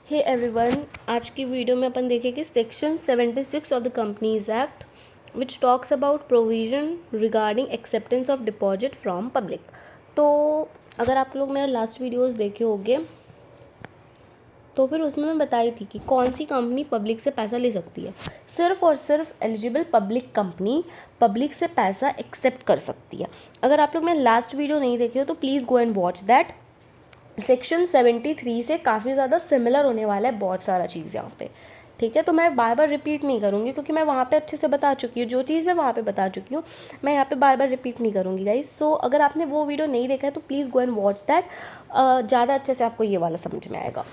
Hey everyone, आज की video में अपन देखेंगे section 76 of the companies act which talks about provision regarding acceptance of deposit from public. तो अगर आप लोग मेरा लास्ट वीडियोस देखे होंगे तो फिर उसमें मैं बताई थी कि कौन सी कंपनी पब्लिक से पैसा ले सकती है। सिर्फ और सिर्फ एलिजिबल पब्लिक कंपनी पब्लिक से पैसा एक्सेप्ट कर सकती है। अगर आप लोग मेरा लास्ट वीडियो नहीं देखे हो तो please go and watch that. Section 73 से काफ़ी ज़्यादा सिमिलर होने वाला है बहुत सारा चीज़ यहाँ पे, ठीक है। तो मैं बार बार रिपीट नहीं करूँगी क्योंकि मैं वहाँ पे अच्छे से बता चुकी हूँ। जो चीज़ मैं वहाँ पे बता चुकी हूँ मैं यहाँ पे बार बार रिपीट नहीं करूँगी गाइस। सो अगर आपने वो वीडियो नहीं देखा है तो please go and watch that, ज़्यादा अच्छे से आपको ये वाला समझ में आएगा।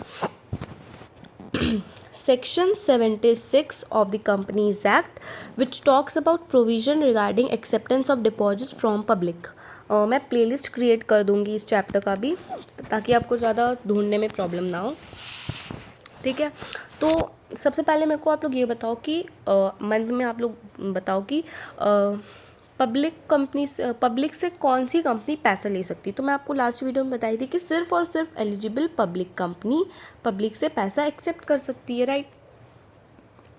Section 76 of the Companies Act which talks about provision regarding acceptance of deposits from public। मैं प्लेलिस्ट क्रिएट कर दूंगी इस चैप्टर का भी ताकि आपको ज़्यादा ढूंढने में प्रॉब्लम ना हो, ठीक है। तो सबसे पहले मेरे को आप लोग ये बताओ कि मंथ में आप लोग बताओ कि पब्लिक से कौन सी कंपनी पैसा ले सकती है। तो मैं आपको लास्ट वीडियो में बताई थी कि सिर्फ और सिर्फ एलिजिबल पब्लिक कंपनी पब्लिक से पैसा एक्सेप्ट कर सकती है, राइट।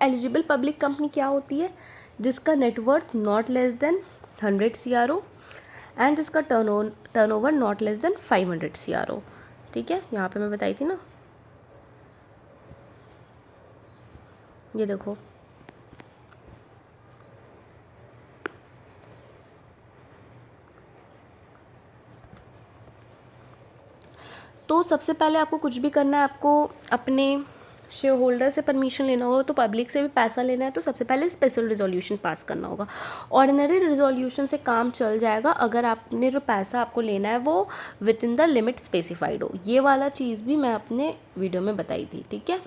एलिजिबल पब्लिक कंपनी क्या होती है? जिसका net worth not less than 100 CRO and जिसका turnover not less than 500 CRO, ठीक है। यहाँ पे मैं बताई थी ना, ये देखो। तो सबसे पहले आपको कुछ भी करना है, आपको अपने शेयर होल्डर से परमिशन लेना होगा। तो पब्लिक से भी पैसा लेना है तो सबसे पहले स्पेशल रिजोल्यूशन पास करना होगा। ऑर्डिनरी रिजोल्यूशन से काम चल जाएगा अगर आपने जो पैसा आपको लेना है वो with in the limit specified हो। ये वाला चीज़ भी मैं अपने वीडियो में बताई थी, ठीक है,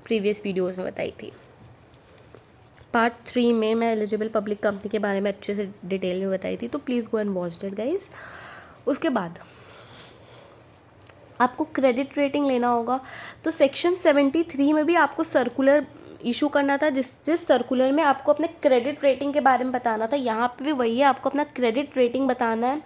प्रीवियस वीडियोज़ में बताई थी। पार्ट 3 में मैं एलिजिबल पब्लिक कंपनी के बारे में अच्छे से डिटेल में बताई थी, तो please go and watch that guys. उसके बाद आपको क्रेडिट रेटिंग लेना होगा। तो सेक्शन 73 में भी आपको सर्कुलर इशू करना था, जिस सर्कुलर में आपको अपने क्रेडिट रेटिंग के बारे में बताना था। यहाँ पे भी वही है, आपको अपना क्रेडिट रेटिंग बताना है,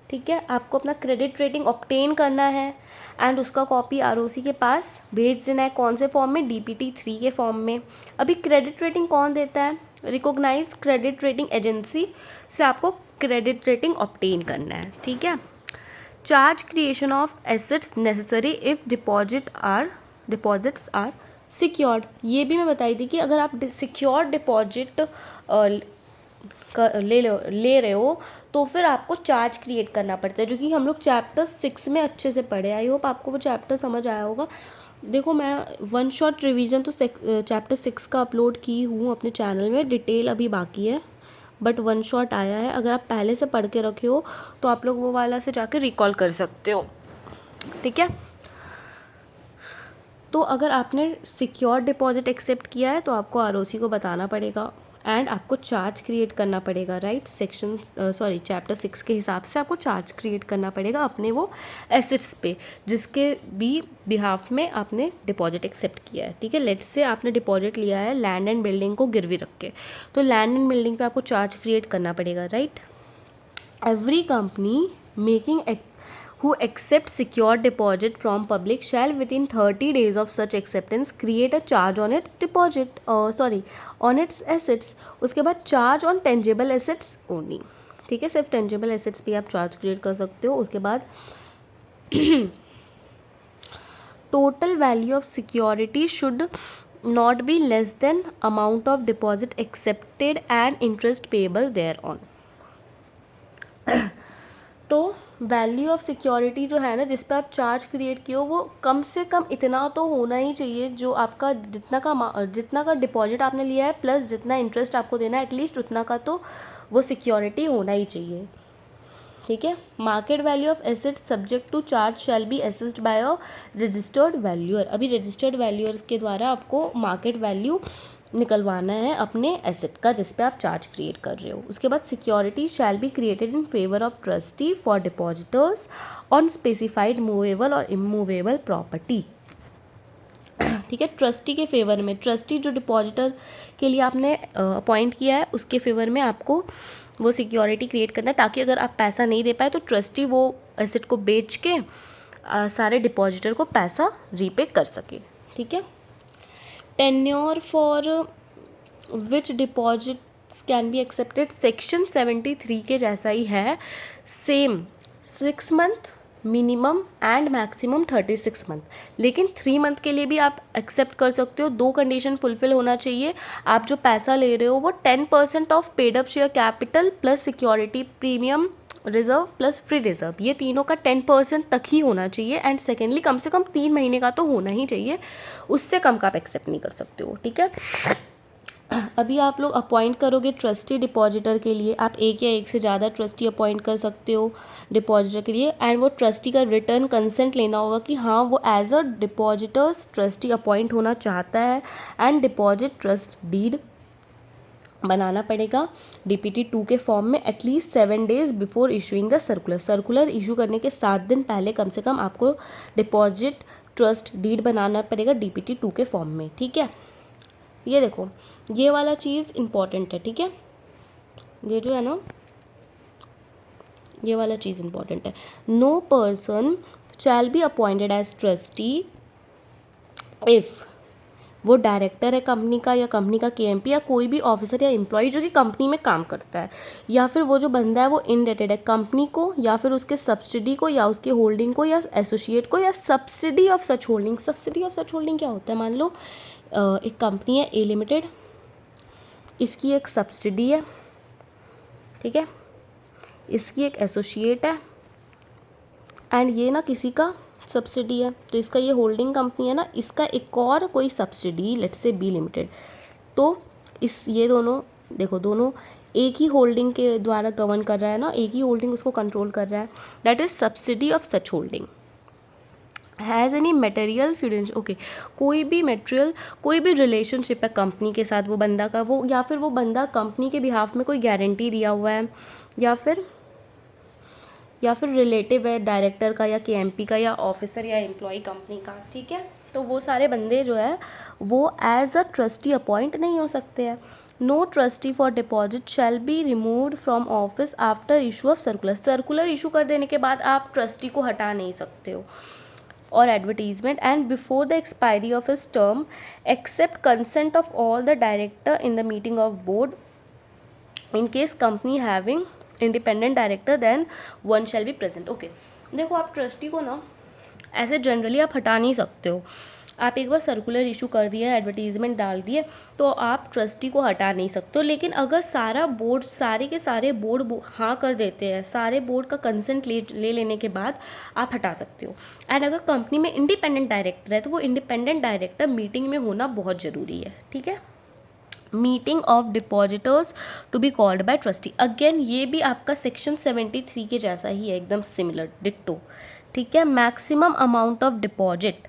ठीक है। आपको अपना क्रेडिट रेटिंग ऑब्टेन करना है एंड उसका कॉपी ROC के पास भेज देना है। कौन से फॉर्म में? DPT 3 के फॉर्म में। अभी क्रेडिट रेटिंग कौन देता है? रिकॉग्नाइज क्रेडिट रेटिंग एजेंसी से आपको क्रेडिट रेटिंग ऑब्टेन करना है, ठीक है। Charge creation of assets necessary if deposits are secured. ये भी मैं बताई थी कि अगर आप सिक्योर डिपॉजिट ले रहे हो तो फिर आपको चार्ज क्रिएट करना पड़ता है, जो कि हम लोग चैप्टर 6 में अच्छे से पढ़े। आई होप आपको वो चैप्टर समझ आया होगा। देखो, मैं वन शॉट रिवीजन तो चैप्टर 6 का अपलोड की हूँ अपने चैनल में, डिटेल अभी बाकी है बट वन शॉट आया है। अगर आप पहले से पढ़ के रखे हो तो आप लोग वो वाला से जाकर रिकॉल कर सकते हो, ठीक है। तो अगर आपने सिक्योर डिपॉजिट एक्सेप्ट किया है तो आपको ROC को बताना पड़ेगा एंड आपको चार्ज क्रिएट करना पड़ेगा, राइट। चैप्टर 6 के हिसाब से आपको चार्ज क्रिएट करना पड़ेगा अपने वो एसेट्स पे जिसके भी बिहाफ में आपने डिपॉजिट एक्सेप्ट किया है, ठीक है। लेट्स से आपने डिपॉजिट लिया है लैंड एंड बिल्डिंग को गिरवी रख के, तो लैंड एंड बिल्डिंग पे आपको चार्ज क्रिएट करना पड़ेगा, right. Every company making who accept secure deposit from public shall within 30 days of such acceptance create a charge on its on its assets। उसके बाद charge on tangible assets only, ठीक है। सिर्फ tangible assets पे आप charge create कर सकते हो। उसके बाद total value of security should not be less than amount of deposit accepted and interest payable thereon। तो वैल्यू ऑफ सिक्योरिटी जो है ना, जिस पर आप चार्ज क्रिएट किए हो, वो कम से कम इतना तो होना ही चाहिए जो आपका जितना का डिपॉजिट आपने लिया है प्लस जितना इंटरेस्ट आपको देना है, एटलीस्ट उतना का तो वो सिक्योरिटी होना ही चाहिए, ठीक है। Market value of assets subject to charge shall be assessed by a registered valuer. अभी रजिस्टर्ड वैल्यूअर्स के द्वारा आपको मार्केट वैल्यू निकलवाना है अपने एसेट का जिस पे आप चार्ज क्रिएट कर रहे हो। उसके बाद security shall be created in favour of trustee for depositors on specified movable और इमूवेबल प्रॉपर्टी, ठीक है। ट्रस्टी के फेवर में, ट्रस्टी जो डिपॉजिटर के लिए आपने अपॉइंट किया है उसके फेवर में आपको वो सिक्योरिटी क्रिएट करना है ताकि अगर आप पैसा नहीं दे पाए तो ट्रस्टी वो एसेट को बेच के सारे डिपॉजिटर को पैसा रीपे कर सके, ठीक है। Tenure for which deposits can be accepted, section 73 के जैसा ही है, same 6 month minimum and maximum 36 month, लेकिन 3 मंथ के लिए भी आप एक्सेप्ट कर सकते हो। 2 कंडीशन फुलफिल होना चाहिए। आप जो पैसा ले रहे हो वो 10% of paid up share capital plus security premium reserve plus free reserve, ये तीनों का 10% तक ही होना चाहिए। एंड सेकेंडली कम से कम 3 महीने का तो होना ही चाहिए, उससे कम का आप एक्सेप्ट नहीं कर सकते हो, ठीक है। अभी आप लोग अपॉइंट करोगे ट्रस्टी डिपॉजिटर के लिए, आप एक या एक से ज़्यादा ट्रस्टी अपॉइंट कर सकते हो डिपॉजिटर के लिए। एंड वो ट्रस्टी का रिटर्न कंसेंट लेना होगा कि हाँ वो as a depositors trustee appoint होना चाहता है। एंड डिपॉजिट ट्रस्ट डीड बनाना पड़ेगा DPT 2 के फॉर्म में at least 7 days before issuing the circular. Circular issue करने के 7 दिन पहले कम से कम आपको डिपॉजिट ट्रस्ट डीड बनाना पड़ेगा DPT 2 के फॉर्म में, ठीक है। ये देखो, ये वाला चीज़ इम्पॉर्टेंट है, ठीक है। ये जो है ना, ये वाला चीज़ इम्पॉर्टेंट है। No person shall be appointed as trustee if वो डायरेक्टर है कंपनी का या कंपनी का KMP या कोई भी ऑफिसर या एम्प्लॉय जो कि कंपनी में काम करता है, या फिर वो जो बंदा है वो इनडेटेड है कंपनी को या फिर उसके सब्सिडी को या उसकी होल्डिंग को या एसोसिएट को या subsidy of such holding. Subsidy of such holding क्या होता है? मान लो एक कंपनी है A लिमिटेड, इसकी एक सब्सिडी है, ठीक है, इसकी एक एसोसिएट है एंड ये ना किसी का सब्सिडी है, तो इसका ये होल्डिंग कंपनी है ना, इसका एक और कोई subsidy let's say B limited. तो इस ये दोनों देखो, दोनों एक ही होल्डिंग के द्वारा गवर्न कर रहा है ना, एक ही होल्डिंग उसको कंट्रोल कर रहा है, that is subsidy of such holding. Has any material फिडेंस, ओके, कोई भी मटेरियल, कोई भी रिलेशनशिप है कंपनी के साथ वो बंदा का, वो या फिर वो बंदा कंपनी के बिहाफ में कोई गारंटी दिया हुआ है, या फिर रिलेटिव है डायरेक्टर का या KMP का या ऑफिसर या एम्प्लॉय कंपनी का, ठीक है। तो वो सारे बंदे जो है वो एज अ ट्रस्टी अपॉइंट नहीं हो सकते हैं। No trustee for deposit shall be removed from office after issue of circular. Circular issue कर देने के बाद आप ट्रस्टी को हटा नहीं सकते हो। और advertisement and before the expiry of his term except consent of all the director in the meeting of board in case company having independent director then one shall be present. Okay, देखो आप trustee को ना ऐसे generally आप हटा नहीं सकते हो। आप एक बार सर्कुलर इशू कर दिया, एडवर्टीजमेंट डाल दिए, तो आप ट्रस्टी को हटा नहीं सकते हो। लेकिन अगर सारा बोर्ड, सारे के सारे बोर्ड हाँ कर देते हैं, सारे बोर्ड का कंसेंट ले लेने के बाद आप हटा सकते हो। एंड अगर कंपनी में इंडिपेंडेंट डायरेक्टर है तो वो इंडिपेंडेंट डायरेक्टर मीटिंग में होना बहुत ज़रूरी है, ठीक है। Meeting of depositors to be called by trustee, again ये भी आपका सेक्शन 73 के जैसा ही है, एकदम सिमिलर डिट्टो, ठीक है। मैक्सिमम अमाउंट ऑफ डिपॉजिट,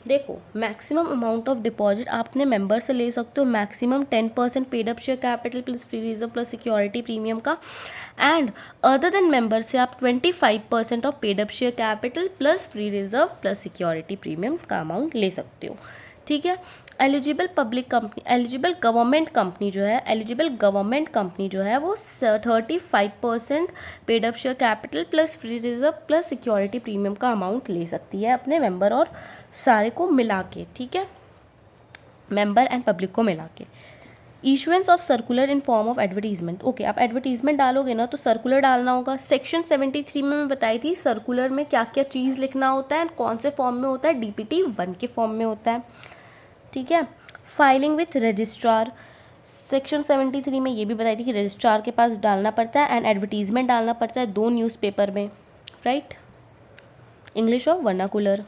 देखो मैक्सिमम अमाउंट ऑफ डिपॉजिट आपने मेंबर से ले सकते हो, maximum 10% paid up share capital plus free reserve plus security premium का। एंड अदर देन मेंबर से आप 25% of paid up share capital plus free reserve plus security premium का amount ले सकते हो, ठीक है। Eligible public company, eligible government company जो है, एलिजिबल गवर्नमेंट कंपनी जो है वो 35% paid up share capital plus free reserve plus security premium का अमाउंट ले सकती है अपने मेंबर और सारे को मिला के, ठीक है, मेंबर एंड पब्लिक को मिला के। Issuance of circular in form of advertisement, okay, आप एडवर्टीजमेंट डालोगे ना तो सर्कुलर डालना होगा। सेक्शन 73 में मैं बताई थी सर्कुलर में क्या क्या चीज़ लिखना होता है, कौन से फॉर्म में होता है, DPT 1 के फॉर्म में होता है, ठीक है। फाइलिंग विथ रजिस्ट्रार, सेक्शन 73 में ये भी बताई थी कि रजिस्ट्रार के पास डालना पड़ता है एंड एडवर्टीजमेंट डालना पड़ता है 2 न्यूज़पेपर में, राइट, इंग्लिश और वर्नाकुलर,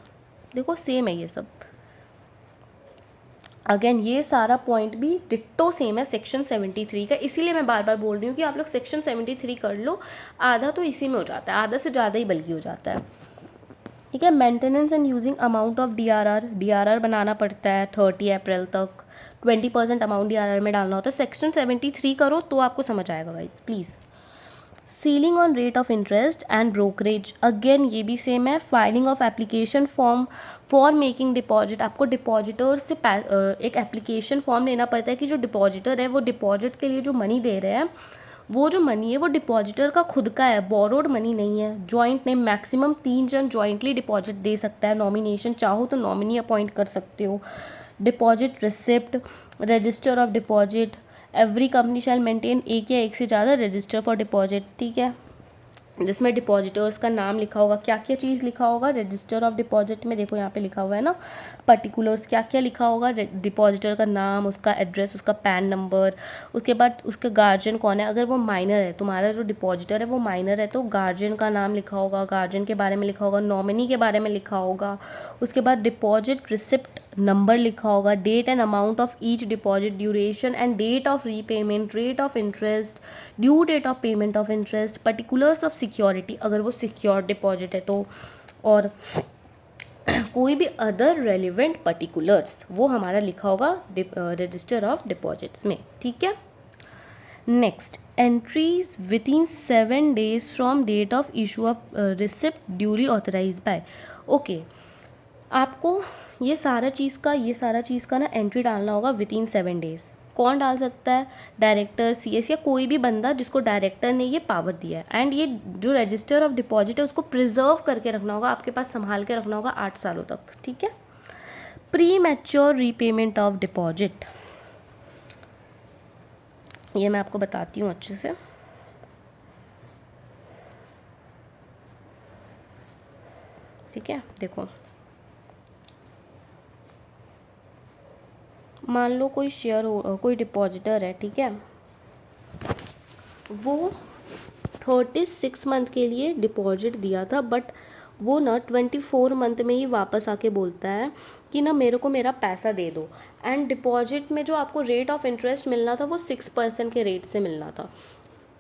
देखो सेम है ये सब। अगेन ये सारा पॉइंट भी डिट्टो सेम है सेक्शन 73 का, इसीलिए मैं बार बार बोल रही हूँ कि आप लोग सेक्शन 73 कर लो, आधा तो इसी में हो जाता है, आधा से ज़्यादा ही बल्कि हो जाता है, ठीक है। Maintenance and using amount of DRR बनाना पड़ता है 30 अप्रैल तक, 20% अमाउंट DRR में डालना होता है। सेक्शन 73 करो तो आपको समझ आएगा guys, please. Ceiling on rate of interest and brokerage, again ये भी सेम है। Filing of application form for making deposit, आपको डिपॉजिटर से एक एप्लीकेशन फॉर्म लेना पड़ता है कि जो डिपॉजिटर है वो डिपॉजिट के लिए जो मनी दे रहे हैं वो जो मनी है वो डिपॉजिटर का खुद का है, बोरोड मनी नहीं है। जॉइंट नेम, मैक्सिमम 3 जन जॉइंटली डिपॉजिट दे सकता है। नॉमिनेशन, चाहो तो नॉमिनी अपॉइंट कर सकते हो। Deposit receipt, register of deposit, every company shall maintain एक या एक से ज़्यादा रजिस्टर फॉर डिपॉजिट, ठीक है, जिसमें डिपॉजिटर्स का नाम लिखा होगा। क्या क्या चीज़ लिखा होगा रजिस्टर ऑफ डिपॉजिट में, देखो यहाँ पे लिखा हुआ है ना पर्टिकुलर्स, क्या क्या लिखा होगा, डिपॉजिटर का नाम, उसका एड्रेस, उसका पैन नंबर, उसके बाद उसके गार्जियन कौन है। अगर वो माइनर है, तुम्हारा जो डिपॉजिटर है वो माइनर है, तो गार्जियन का नाम लिखा होगा, गार्जियन के बारे में लिखा होगा, नॉमिनी के बारे में लिखा होगा। उसके बाद डिपॉजिट रिसिप्ट नंबर लिखा होगा, date and amount of each deposit, duration and date of repayment, rate of interest, due date of payment of interest, particulars of security अगर वो सिक्योर डिपॉजिट है तो, और कोई भी अदर रेलिवेंट पर्टिकुलर्स वो हमारा लिखा होगा रजिस्टर ऑफ डिपॉजिट्स में, ठीक है। Next, entries within 7 days from date of issue of receipt duly authorise by. Okay, आपको ये सारा चीज़ का ना एंट्री डालना होगा विद इन 7 days। कौन डाल सकता है, डायरेक्टर, सीएस या कोई भी बंदा जिसको डायरेक्टर ने ये पावर दिया है। एंड ये जो रजिस्टर ऑफ डिपॉजिट है उसको प्रिजर्व करके रखना होगा, आपके पास संभाल के रखना होगा 8 सालों तक, ठीक है। Pre mature repayment of deposit, ये मैं आपको बताती हूँ अच्छे से। ठीक है, देखो, मान लो कोई कोई डिपॉजिटर है, ठीक है, वो 36 मंथ के लिए डिपॉजिट दिया था, बट वो ना 24 मंथ में ही वापस आके बोलता है कि ना मेरे को मेरा पैसा दे दो। एंड डिपॉजिट में जो आपको रेट ऑफ इंटरेस्ट मिलना था वो 6% के रेट से मिलना था।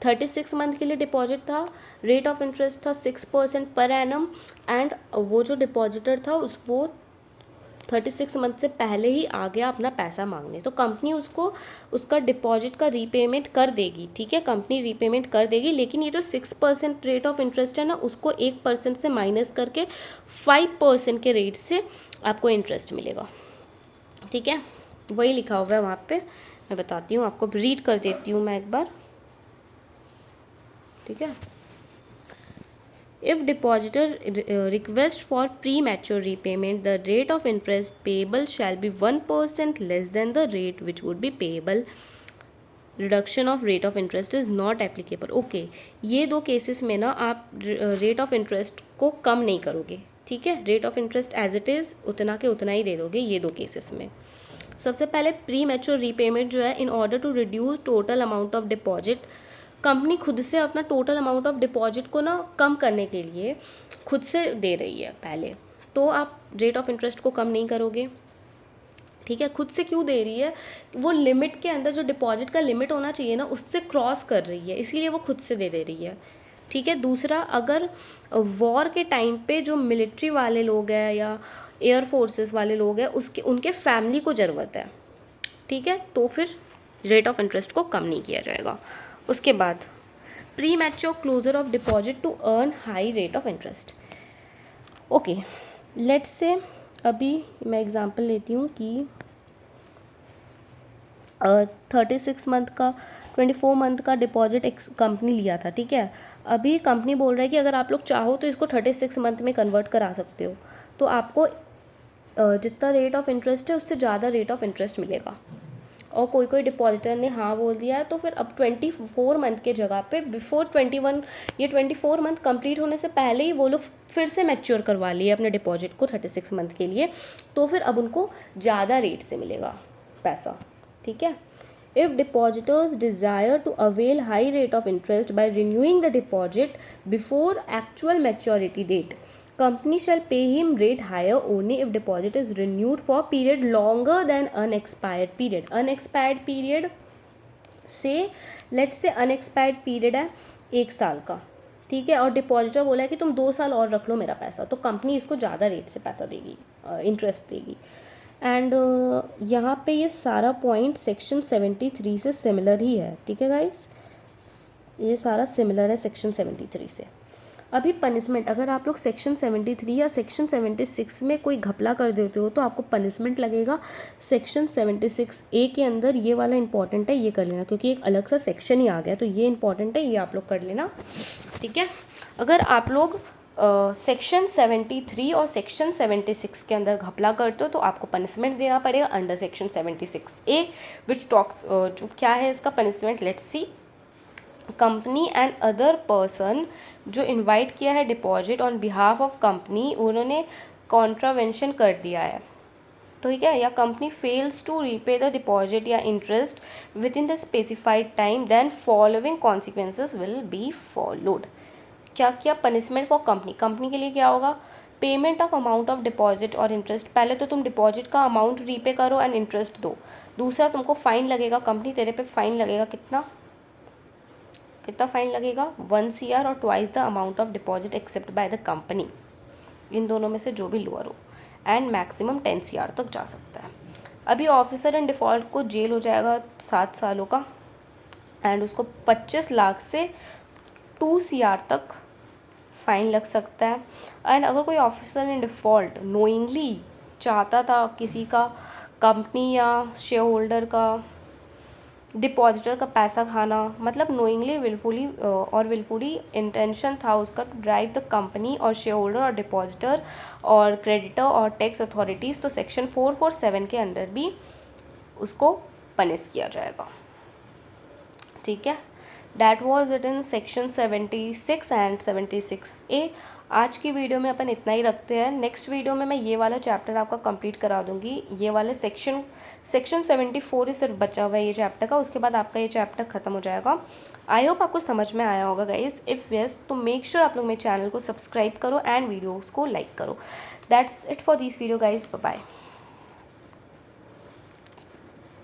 36 मंथ के लिए डिपॉजिट था, रेट ऑफ इंटरेस्ट था 6% पर एनम। एंड वो जो डिपॉजिटर था वो 36 मंथ से पहले ही आ गया अपना पैसा मांगने, तो कंपनी उसको उसका डिपॉजिट का रीपेमेंट कर देगी, ठीक है, कंपनी रीपेमेंट कर देगी। लेकिन ये जो 6% रेट ऑफ इंटरेस्ट है ना, उसको 1% से माइनस करके 5% के रेट से आपको इंटरेस्ट मिलेगा, ठीक है। वही लिखा हुआ है वहाँ पे, मैं बताती हूँ आपको, रीड कर देती हूँ मैं एक बार, ठीक है। If depositor request for premature repayment, the rate of interest payable shall be 1% less than the rate which would be payable. Reduction of rate of interest is not applicable. Okay, ये दो cases में ना आप rate of interest को कम नहीं करोगे, ठीक है, rate of interest as it is उतना के उतना ही दे दोगे ये दो केसेस में। सबसे पहले प्री मैच्योर रीपेमेंट जो है, in order to reduce total amount of deposit, company खुद से अपना टोटल अमाउंट ऑफ डिपॉजिट को ना कम करने के लिए खुद से दे रही है पहले, तो आप रेट ऑफ इंटरेस्ट को कम नहीं करोगे, ठीक है। खुद से क्यों दे रही है, वो लिमिट के अंदर जो डिपॉजिट का लिमिट होना चाहिए ना उससे क्रॉस कर रही है, इसीलिए वो खुद से दे रही है, ठीक है। दूसरा, अगर वॉर के टाइम पे जो मिलिट्री वाले लोग हैं या एयर फोर्सेस वाले लोग हैं उनके फैमिली को ज़रूरत है, ठीक है, तो फिर रेट ऑफ इंटरेस्ट को कम नहीं किया जाएगा। उसके बाद premature closure of deposit to earn high rate of interest. Okay, let's say अभी मैं एग्जांपल लेती हूँ कि 36 मंथ का 24 मंथ का डिपॉजिट एक कंपनी लिया था, ठीक है। अभी कंपनी बोल रहा है कि अगर आप लोग चाहो तो इसको 36 मंथ में कन्वर्ट करा सकते हो, तो आपको जितना रेट ऑफ इंटरेस्ट है उससे ज़्यादा रेट ऑफ इंटरेस्ट मिलेगा। और कोई कोई डिपॉजिटर ने हाँ बोल दिया है, तो फिर अब 24 मंथ के जगह पे बिफोर 21 ये 24 मंथ कंप्लीट होने से पहले ही वो लोग फिर से मैच्योर करवा लिए अपने डिपॉजिट को 36 मंथ के लिए, तो फिर अब उनको ज़्यादा रेट से मिलेगा पैसा, ठीक है। If depositors desire to avail high rate of interest by renewing the deposit before actual maturity date, company shall pay him rate higher only if deposit is renewed for period longer than unexpired period. Unexpired period से let's say unexpired period है 1 साल का, ठीक है, और depositor बोला है कि तुम 2 साल और रख लो मेरा पैसा, तो कंपनी इसको ज़्यादा रेट से पैसा देगी, इंटरेस्ट देगी। एंड यहाँ पे ये सारा पॉइंट सेक्शन 73 से सिमिलर ही है, ठीक है गाइस, ये सारा सिमिलर है सेक्शन 73 से। अभी पनिशमेंट, अगर आप लोग सेक्शन 73 या सेक्शन 76 में कोई घपला कर देते हो तो आपको पनिशमेंट लगेगा। सेक्शन 76A के अंदर ये वाला इंपॉर्टेंट है, ये कर लेना, क्योंकि एक अलग सा सेक्शन ही आ गया, तो ये इंपॉर्टेंट है, ये आप लोग कर लेना, ठीक है। अगर आप लोग सेक्शन 73 और सेक्शन 76 के अंदर घपला करते हो तो आपको पनिशमेंट देना पड़ेगा under section 76A, which talks, जो क्या है इसका punishment, let's see. Company and other person जो इनवाइट किया है deposit on behalf of company, उन्होंने कॉन्ट्रावेंशन कर दिया है, ठीक है, या company fails to repay the deposit या interest within the specified time, then following consequences will be followed. क्या क्या पनिशमेंट फॉर कंपनी, कंपनी के लिए क्या होगा, payment of amount of deposit और इंटरेस्ट, पहले तो तुम डिपॉजिट का अमाउंट रीपे करो एंड इंटरेस्ट दो। दूसरा तुमको फाइन लगेगा, कंपनी तेरे पे फाइन लगेगा, कितना कितना फाइन लगेगा, 1 CR और twice the amount of deposit accept by the company, इन दोनों में से जो भी लोअर हो, एंड मैक्सिमम 10 CR तक जा सकता है। अभी ऑफिसर इन डिफ़ॉल्ट को जेल हो जाएगा 7 सालों का, एंड उसको 25 लाख से 2 CR तक फाइन लग सकता है। एंड अगर कोई ऑफिसर इन डिफ़ॉल्ट नोइंगली चाहता था किसी का, कंपनी या शेयर होल्डर का, डिपॉजिटर का पैसा खाना, मतलब नोइंगली विलफुली इंटेंशन था उसका टू ड्राइव द कंपनी और शेयर होल्डर और डिपॉजिटर और क्रेडिटर और टैक्स अथॉरिटीज़, तो सेक्शन 447 के अंदर भी उसको पनिश किया जाएगा, ठीक है। That was it in section 76 and 76A। आज की वीडियो में अपन इतना ही रखते हैं। नेक्स्ट वीडियो में मैं ये वाला चैप्टर आपका कंप्लीट करा दूंगी। ये वाले सेक्शन 74 ही सिर्फ बचा हुआ है ये चैप्टर का, उसके बाद आपका ये चैप्टर खत्म हो जाएगा। आई होप आपको समझ में आया होगा गाइज। इफ़ यस तो मेक श्योर आप लोग मेरे चैनल को सब्सक्राइब करो एंड वीडियोज़ को लाइक करो। That's it for this video guys, bye bye.